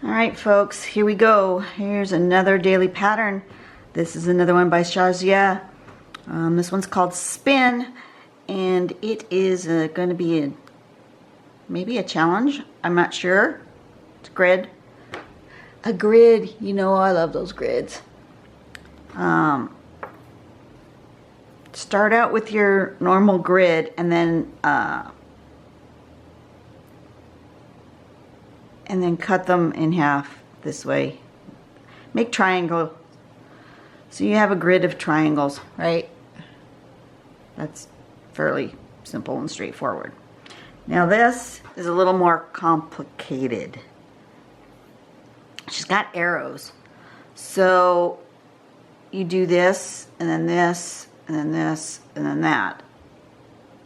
All right, folks, here we go. Here's another daily pattern. This is another one by Shazia. This one's called Spin, and it is going to be maybe a challenge. I'm not sure. It's a grid. A grid. You know I love those grids. Start out with your normal grid, and then cut them in half this way. Make triangle. So you have a grid of triangles, right? That's fairly simple and straightforward. Now this is a little more complicated. She's got arrows. So you do this, and then this, and then this, and then that.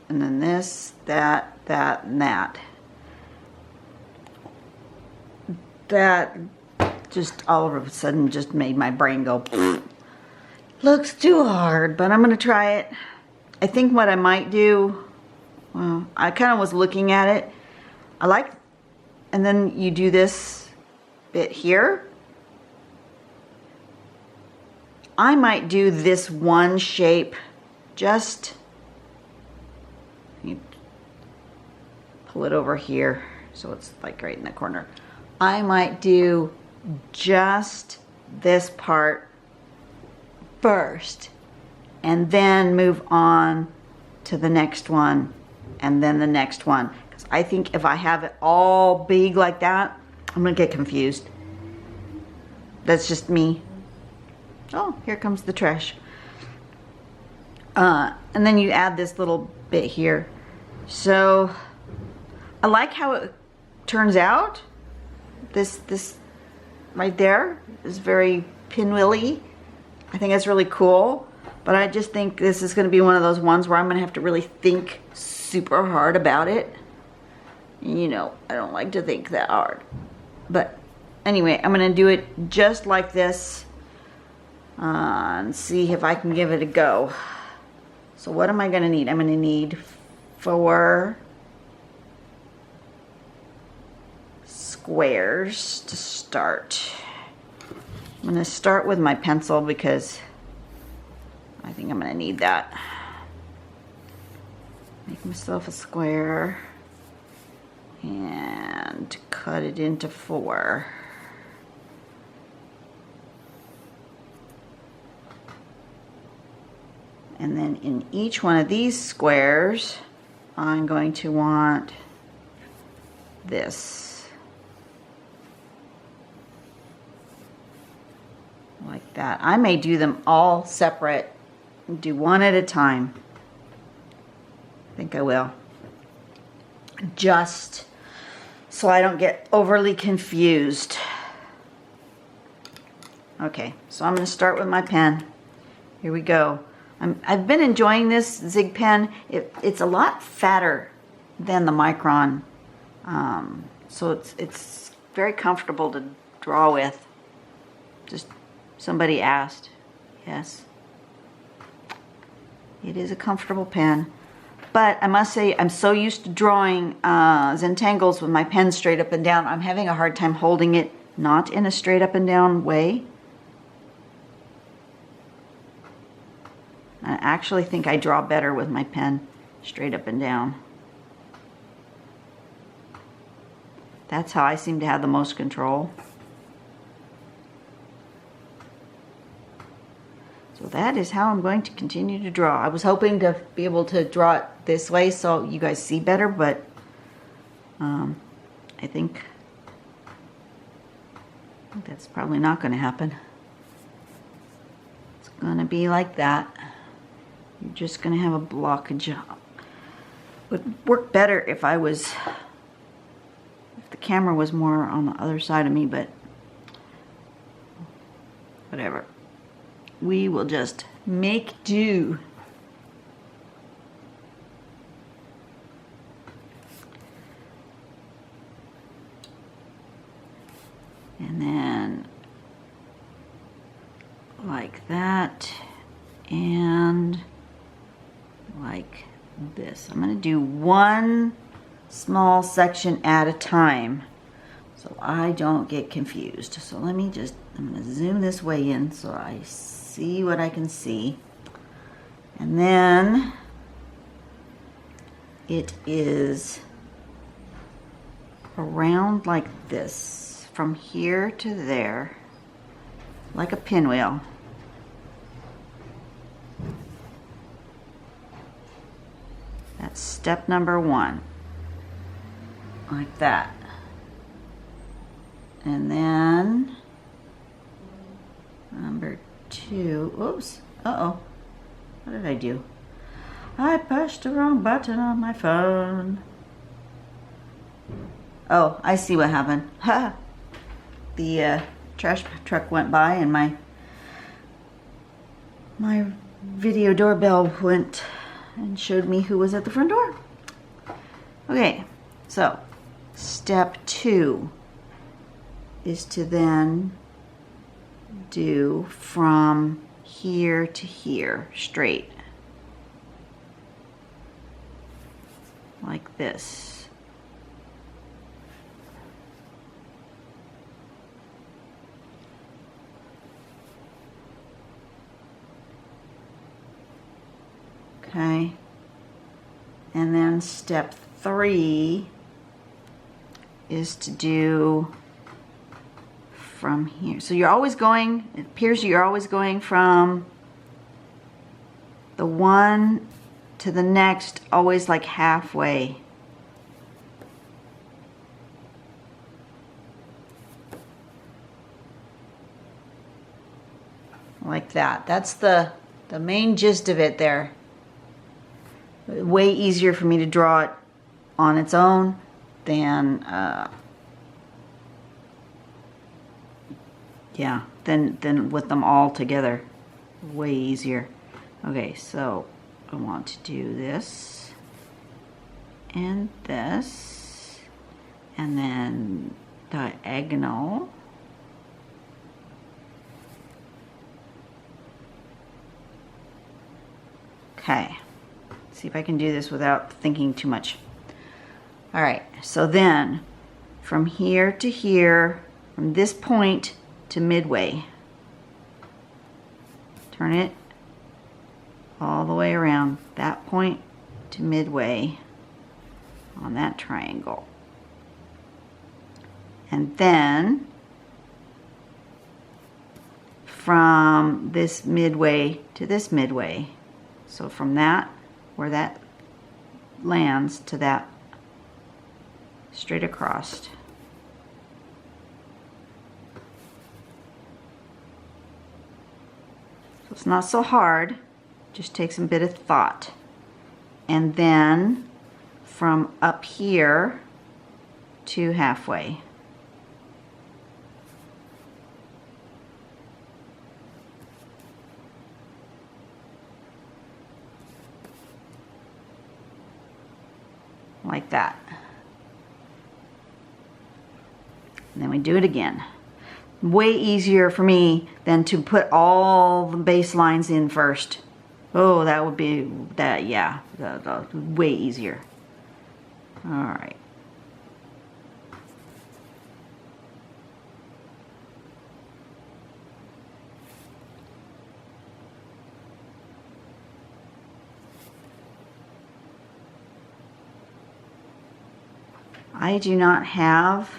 And then this, that, and that. That just all of a sudden just made my brain go, looks too hard, but I'm going to try it. I think what I might do, well, I kind of was looking at it. And then you do this bit here. I might do this one shape, just you pull it over here so it's like right in the corner. I might do just this part first and then move on to the next one and then the next one. Because I think if I have it all big like that, I'm going to get confused. That's just me. Oh, here comes the trash. And then you add this little bit here. So I like how it turns out. This right there is very pinwheely. I think it's really cool, but I just think this is going to be one of those ones where I'm going to have to really think super hard about it. You know, I don't like to think that hard. But anyway, I'm going to do it just like this and see if I can give it a go. So what am I going to need? I'm going to need 4 squares to start. I'm going to start with my pencil because I think I'm going to need that. Make myself a square and cut it into 4. And then in each one of these squares, I'm going to want this. Like that. I may do them all separate and do one at a time. I think I will. Just so I don't get overly confused. Okay, so I'm going to start with my pen. Here we go. I've been enjoying this Zig pen. It's a lot fatter than the Micron. So it's very comfortable to draw with. Just somebody asked. Yes. It is a comfortable pen. But I must say, I'm so used to drawing Tangles with my pen straight up and down. I'm having a hard time holding it not in a straight up and down way. I actually think I draw better with my pen straight up and down. That's how I seem to have the most control. So that is how I'm going to continue to draw. I was hoping to be able to draw it this way so you guys see better, but I think that's probably not going to happen. It's going to be like that. You're just going to have a blockage. Would work better if the camera was more on the other side of me, but whatever. We will just make do. And then like that and like this. I'm going to do one small section at a time. So I don't get confused. So let me just, I'm going to zoom this way in so I see what I can see. And then it is around like this, from here to there, like a pinwheel. That's step number 1, like that. And then number 2, oops, uh-oh, what did I do? I pushed the wrong button on my phone. Oh, I see what happened. Ha! The trash truck went by and my video doorbell went and showed me who was at the front door. Okay, so step 2 is to then do from here to here, straight. Like this. Okay. And then step 3 is to do from here. So you're always going, it appears you're always going from the one to the next, always like halfway. Like that. That's the main gist of it there. Way easier for me to draw it on its own than yeah, than with them all together. Way easier. Okay, so I want to do this and this, and then diagonal. Okay, see if I can do this without thinking too much. All right, so then from here to here, from this point to midway, turn it all the way around that point to midway on that triangle. And then from this midway to this midway. So from that, where that lands, to that, straight across. So it's not so hard, just takes a bit of thought. And then from up here to halfway. Like that. And then we do it again. Way easier for me than to put all the base lines in first. Oh, that would be, that, yeah, way easier. All right. I do not have,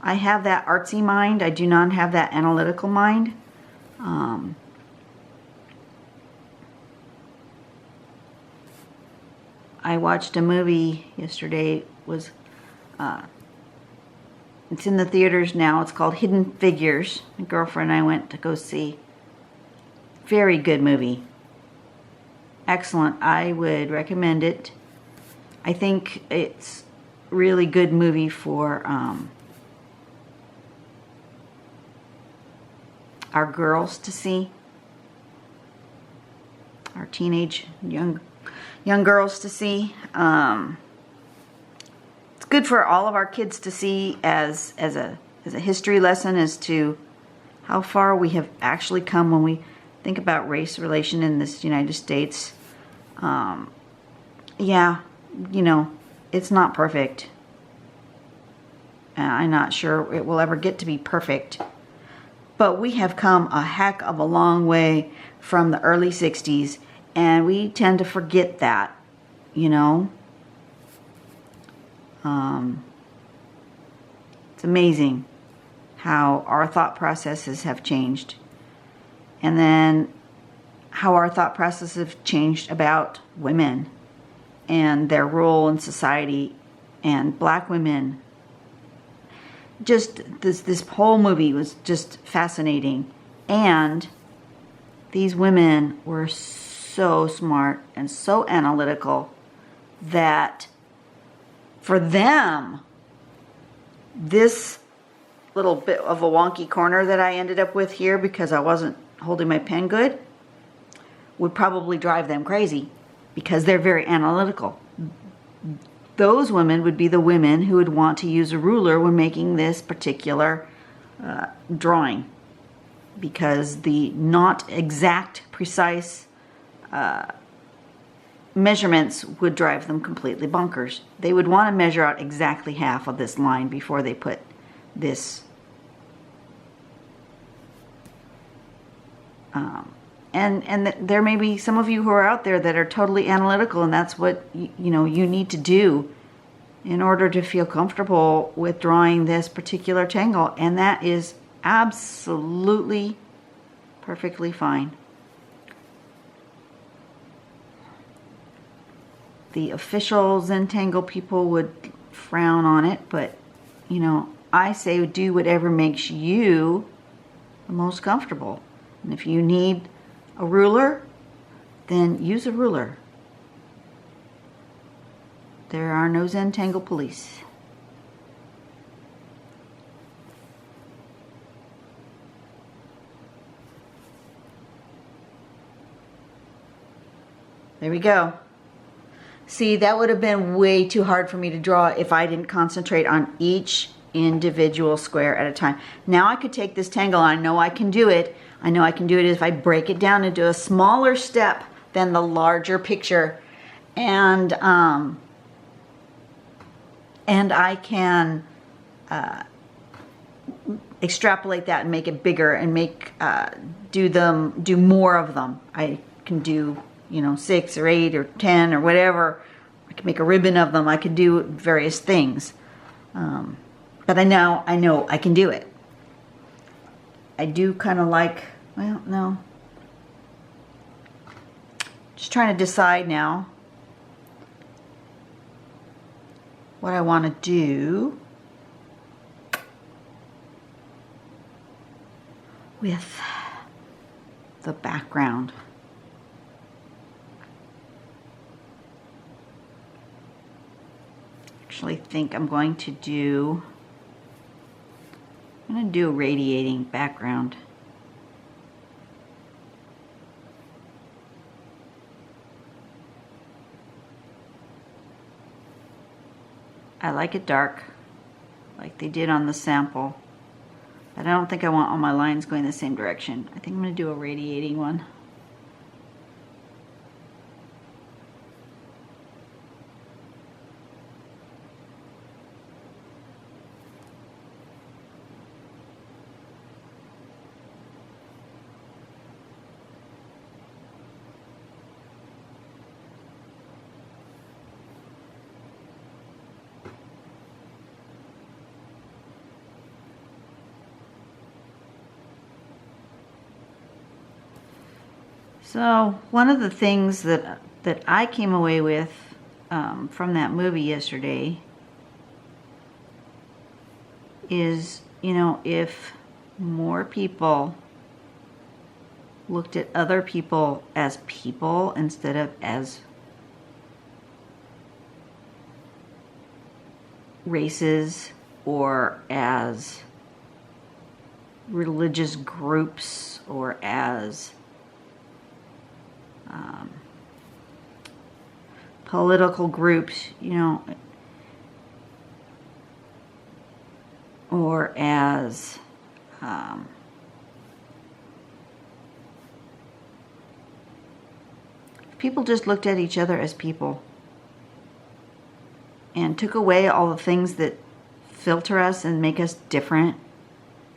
I have that artsy mind. I do not have that analytical mind. I watched a movie yesterday. It was, it's in the theaters now. It's called Hidden Figures. My girlfriend and I went to go see. Very good movie. Excellent. I would recommend it. I think it's really good movie for our girls to see, our teenage young girls to see. It's good for all of our kids to see as a history lesson as to how far we have actually come when we think about race relation in this United States. Yeah. You know, it's not perfect. I'm not sure it will ever get to be perfect. But we have come a heck of a long way from the early 60s, and we tend to forget that, you know. It's amazing how our thought processes have changed. And then how our thought processes have changed about women and their role in society and black women. Just this whole movie was just fascinating. And these women were so smart and so analytical that for them, this little bit of a wonky corner that I ended up with here because I wasn't holding my pen good would probably drive them crazy because they're very analytical. Those women would be the women who would want to use a ruler when making this particular drawing, because the not exact, precise measurements would drive them completely bonkers. They would want to measure out exactly half of this line before they put this. And there may be some of you who are out there that are totally analytical, and that's what you know you need to do in order to feel comfortable with drawing this particular tangle, and that is absolutely perfectly fine. The official Zentangle people would frown on it, but you know, I say do whatever makes you the most comfortable. And if you need a ruler, then use a ruler. There are no Zentangle police. There we go. See, that would have been way too hard for me to draw if I didn't concentrate on each individual square at a time. Now I could take this tangle, I know I can do it. I know I can do it if I break it down into a smaller step than the larger picture. And I can extrapolate that and make it bigger and make do more of them. I can do, you know, 6 or 8 or 10 or whatever. I can make a ribbon of them. I can do various things. But I know I can do it. I do kind of like, well, no. Just trying to decide now what I want to do with the background. Actually think I'm going to do a radiating background. I like it dark, like they did on the sample, but I don't think I want all my lines going the same direction. I think I'm going to do a radiating one. So one of the things that I came away with from that movie yesterday is, you know, if more people looked at other people as people instead of as races or as religious groups or as political groups, you know, or as people just looked at each other as people and took away all the things that filter us and make us different.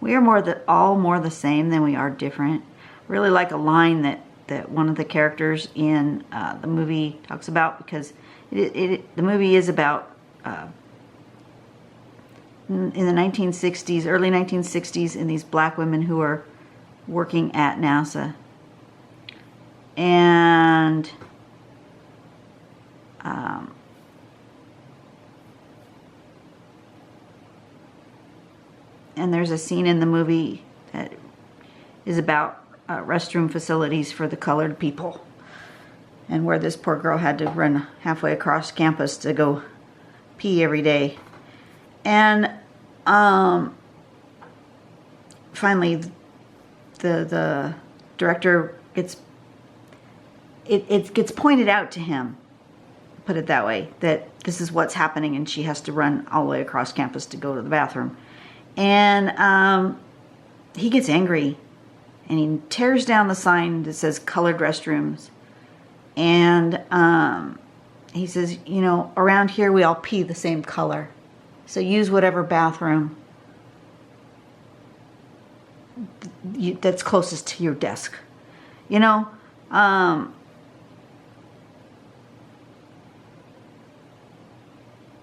We are all more the same than we are different. I really like a line that one of the characters in the movie talks about, because the movie is about in the 1960s, early 1960s, in these black women who are working at NASA. And there's a scene in the movie that is about restroom facilities for the colored people, and where this poor girl had to run halfway across campus to go pee every day. And finally the director gets pointed out to him, put it that way, that this is what's happening, and she has to run all the way across campus to go to the bathroom. And he gets angry, and he tears down the sign that says colored restrooms. And he says, you know, around here we all pee the same color, so use whatever bathroom that's closest to your desk. You know,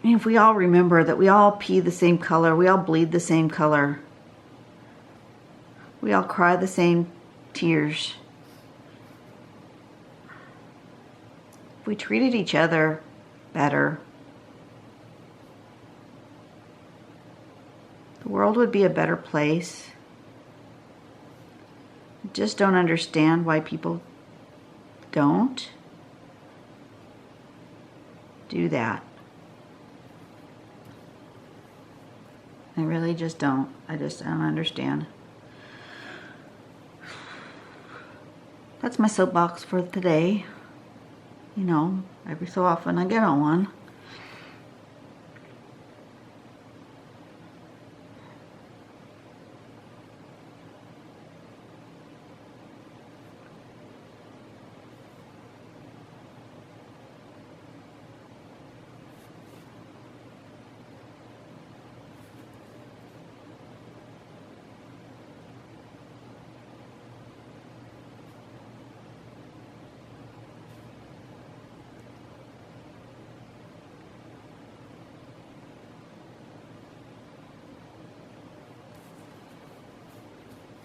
if we all remember that we all pee the same color, we all bleed the same color, we all cry the same tears. If we treated each other better, the world would be a better place. I just don't understand why people don't do that. I really just don't. I don't understand. That's my soapbox for today. You know, every so often I get on one.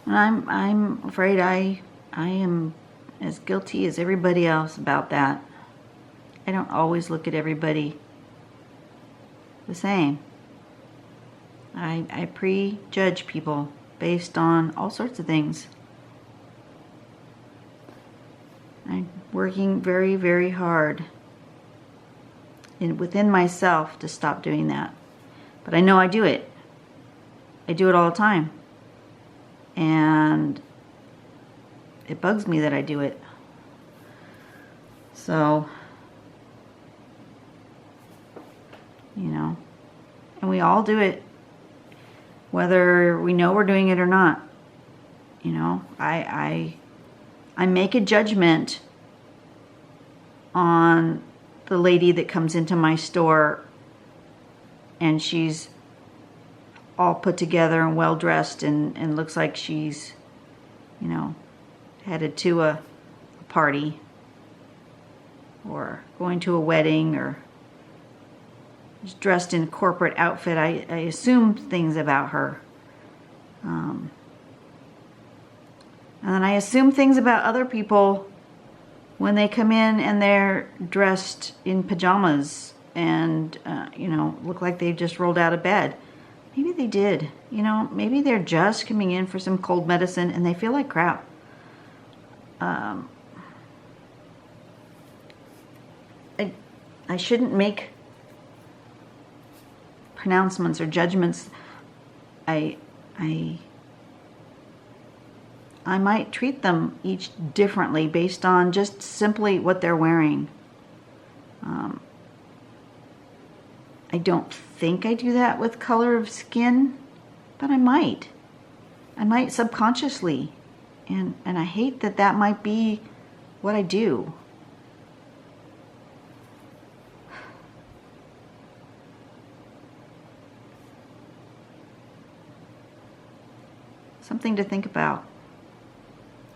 And I'm afraid I am as guilty as everybody else about that. I don't always look at everybody the same. I prejudge people based on all sorts of things. I'm working very, very hard within myself to stop doing that. But I know I do it. I do it all the time. And it bugs me that I do it. So, you know, and we all do it, whether we know we're doing it or not. You know, I make a judgment on the lady that comes into my store, and she's all put together and well dressed and looks like she's, you know, headed to a party or going to a wedding, or is dressed in a corporate outfit. I assume things about her. And then I assume things about other people when they come in and they're dressed in pajamas and, you know, look like they've just rolled out of bed. Maybe they did. You know, maybe they're just coming in for some cold medicine and they feel like crap. I shouldn't make pronouncements or judgments. I might treat them each differently based on just simply what they're wearing. I don't think I do that with color of skin, but I might. I might subconsciously. And I hate that that might be what I do. something to think about,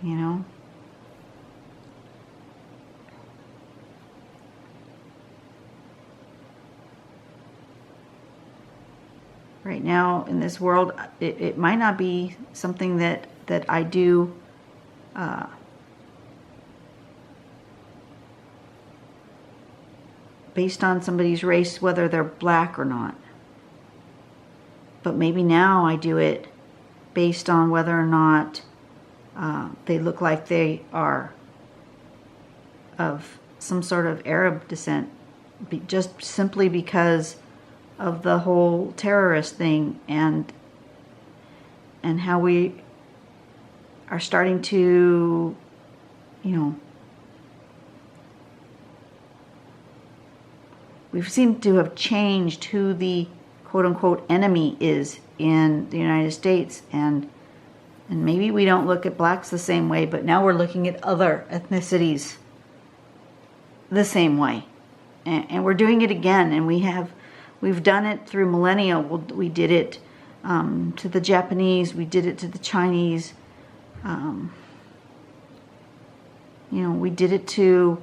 you know. Right now in this world, it might not be something that I do based on somebody's race, whether they're black or not. But maybe now I do it based on whether or not they look like they are of some sort of Arab descent, just simply because of the whole terrorist thing and how we are starting to, you know, we seem to have changed who the quote-unquote enemy is in the United States, and maybe we don't look at blacks the same way, but now we're looking at other ethnicities the same way, and we're doing it again. And we've done it through millennia. We did it to the Japanese. We did it to the Chinese. You know, we did it to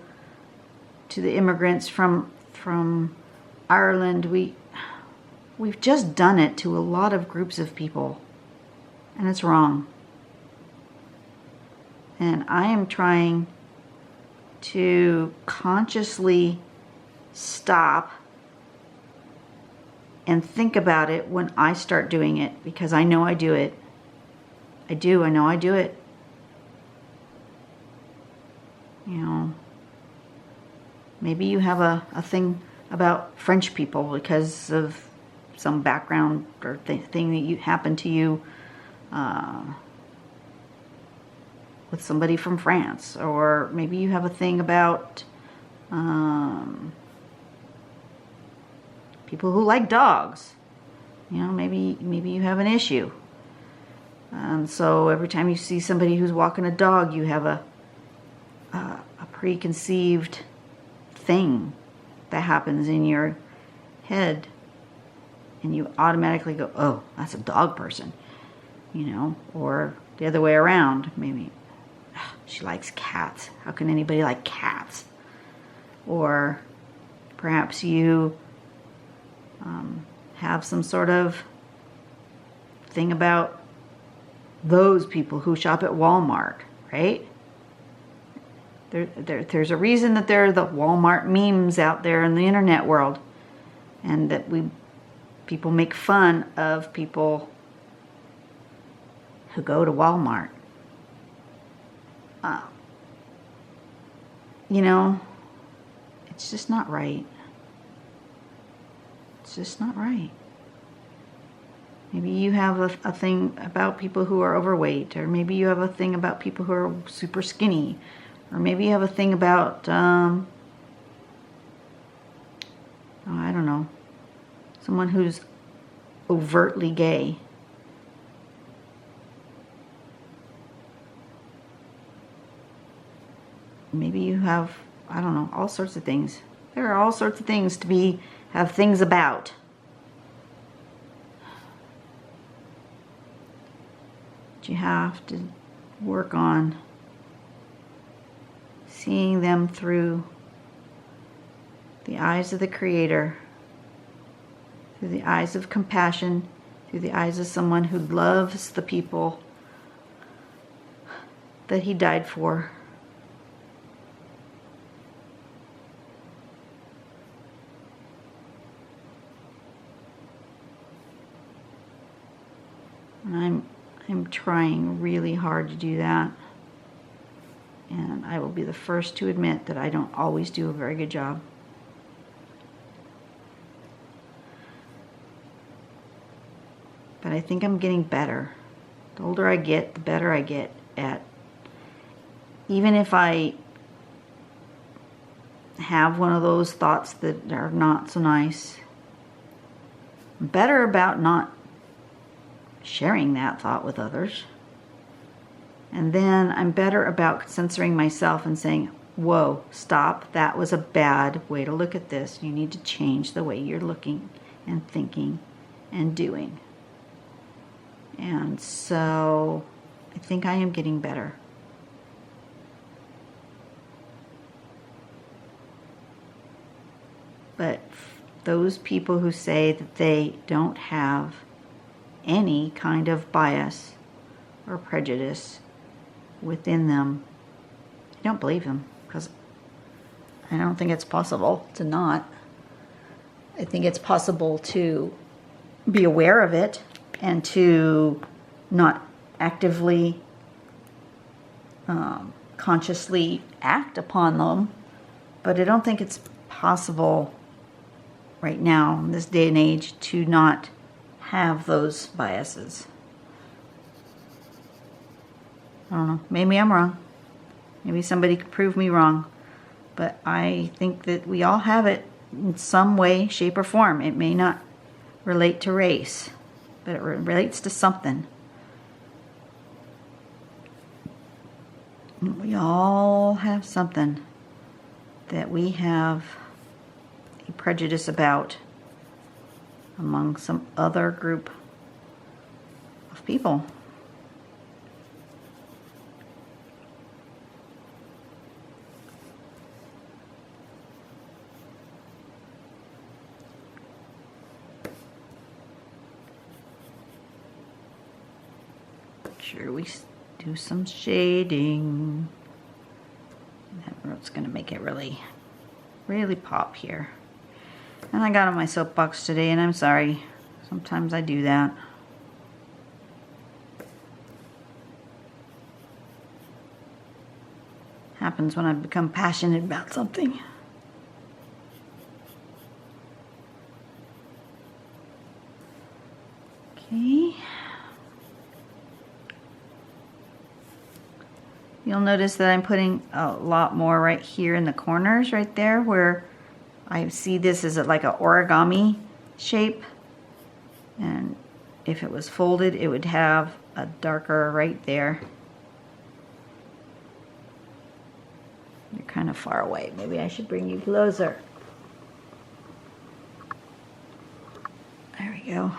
the immigrants from Ireland. We've just done it to a lot of groups of people, and it's wrong. And I am trying to consciously stop and think about it when I start doing it, because I know I do it. I know I do it. You know, maybe you have a thing about French people because of some background or thing that happened to you with somebody from France, or maybe you have a thing about people who like dogs. You know, maybe you have an issue, and so every time you see somebody who's walking a dog, you have a preconceived thing that happens in your head, and you automatically go, oh, that's a dog person, you know. Or the other way around, maybe, she likes cats. How can anybody like cats? Or perhaps you have some sort of thing about those people who shop at Walmart, right? There's a reason that there are the Walmart memes out there in the internet world, and that people make fun of people who go to Walmart. You know, it's just not right. It's just not right. Maybe you have a thing about people who are overweight, or maybe you have a thing about people who are super skinny, or maybe you have a thing about, I don't know, someone who's overtly gay. Maybe you have, I don't know, all sorts of things. There are all sorts of things to have things about. But you have to work on seeing them through the eyes of the Creator, through the eyes of compassion, through the eyes of someone who loves the people that He died for. And I'm trying really hard to do that. And I will be the first to admit that I don't always do a very good job. But I think I'm getting better. The older I get, the better I get at, even if I have one of those thoughts that are not so nice, I'm better about not sharing that thought with others. And then I'm better about censoring myself and saying, whoa, stop, that was a bad way to look at this. You need to change the way you're looking and thinking and doing. And so I think I am getting better. But those people who say that they don't have any kind of bias or prejudice within them, I don't believe them, because I don't think it's possible to not. I think it's possible to be aware of it and to not actively, consciously act upon them, but I don't think it's possible right now in this day and age to not have those biases. I don't know. Maybe I'm wrong. Maybe somebody could prove me wrong. But I think that we all have it in some way, shape, or form. It may not relate to race, but it relates to something. We all have something that we have a prejudice about among some other group of people. Sure, we do some shading. That's going to make it really pop here. And I got on my soapbox today, and I'm sorry. Sometimes I do that. Happens when I become passionate about something. Okay. You'll notice that I'm putting a lot more right here in the corners, right there, where I see this as like an origami shape. And if it was folded, it would have a darker right there. You're kind of far away. Maybe I should bring you closer. There we go.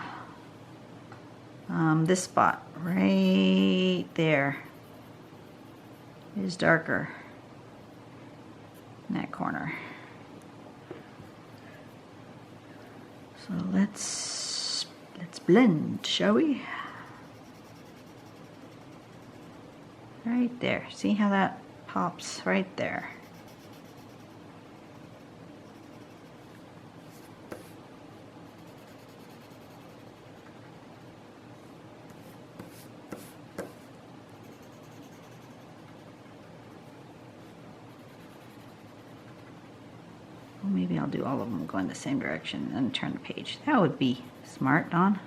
This spot right there is darker in that corner. So let's blend, shall we? Right there. See how that pops right there? Maybe I'll do all of them going the same direction and then turn the page. That would be smart, Dawn.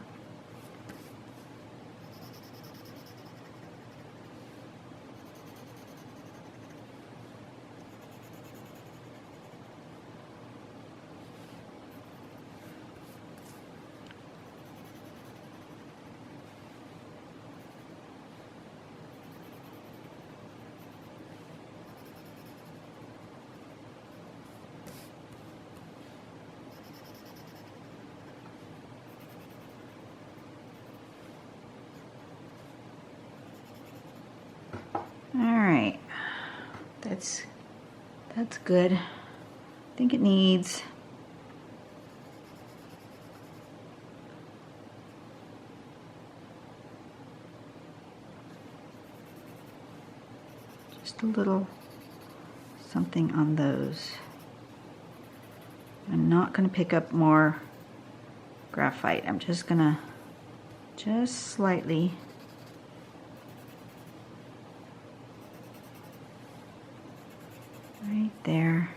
Alright, that's good. I think it needs just a little something on those. I'm not going to pick up more graphite. I'm just going to just slightly right there.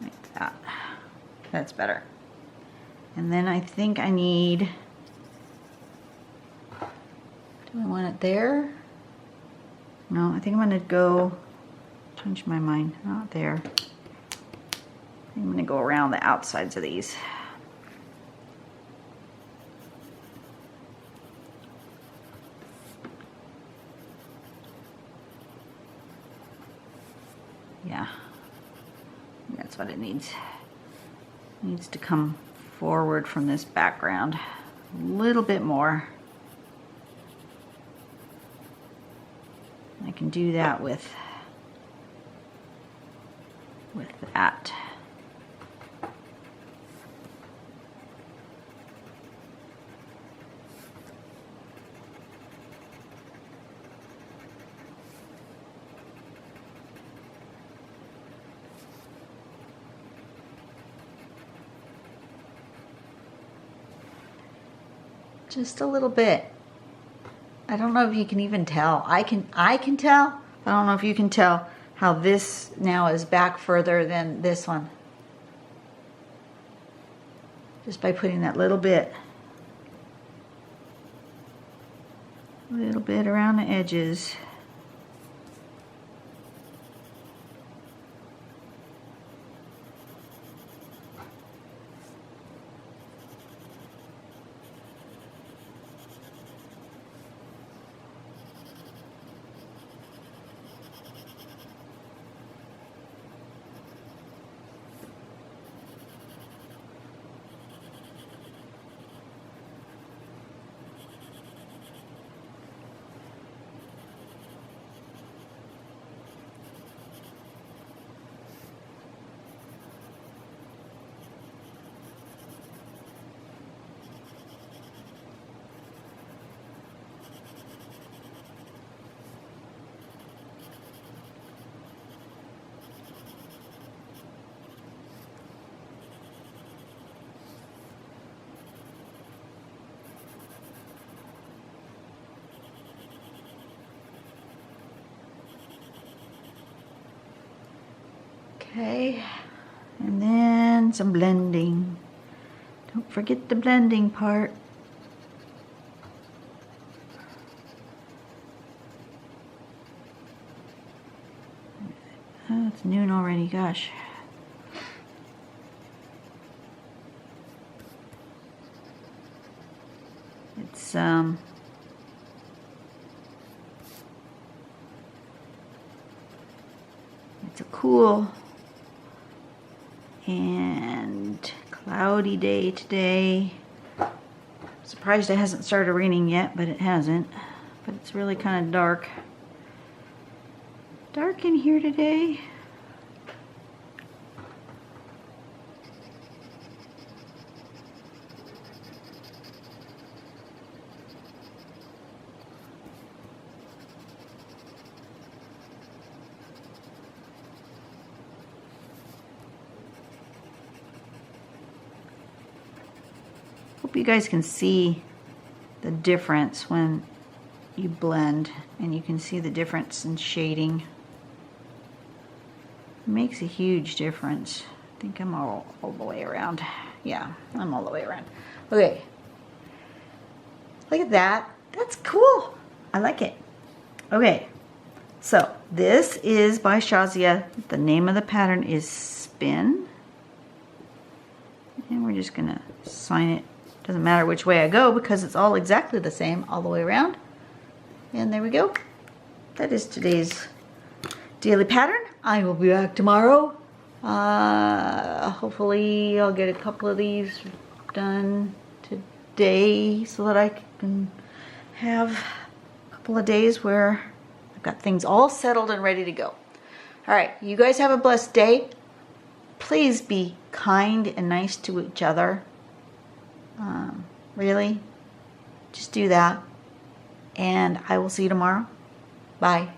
Like that. That's better. And then I think I need, do I want it there? No, I think I'm going to go, change my mind, not there. I'm going to go around the outsides of these. Yeah, that's what it needs. Needs to come forward from this background a little bit more. I can do that with that. Just a little bit. I don't know if you can even tell. I can tell. I don't know if you can tell how this now is back further than this one. Just by putting that little bit around the edges. Okay, and then some blending. Don't forget the blending part. Oh, it's noon already, gosh. It's a cool and cloudy day today. Surprised it hasn't started raining yet, but it hasn't. But it's really kind of dark. Dark in here today. Hope you guys can see the difference when you blend, and you can see the difference in shading. It makes a huge difference. I think I'm all the way around. Yeah, I'm all the way around. Okay. Look at that. That's cool. I like it. Okay. So this is by Shazia. The name of the pattern is Spin. And we're just gonna sign it. Doesn't matter which way I go because it's all exactly the same all the way around. And there we go. That is today's daily pattern. I will be back tomorrow. Hopefully I'll get a couple of these done today so that I can have a couple of days where I've got things all settled and ready to go. All right, you guys have a blessed day. Please be kind and nice to each other. Really, just do that. And I will see you tomorrow. Bye.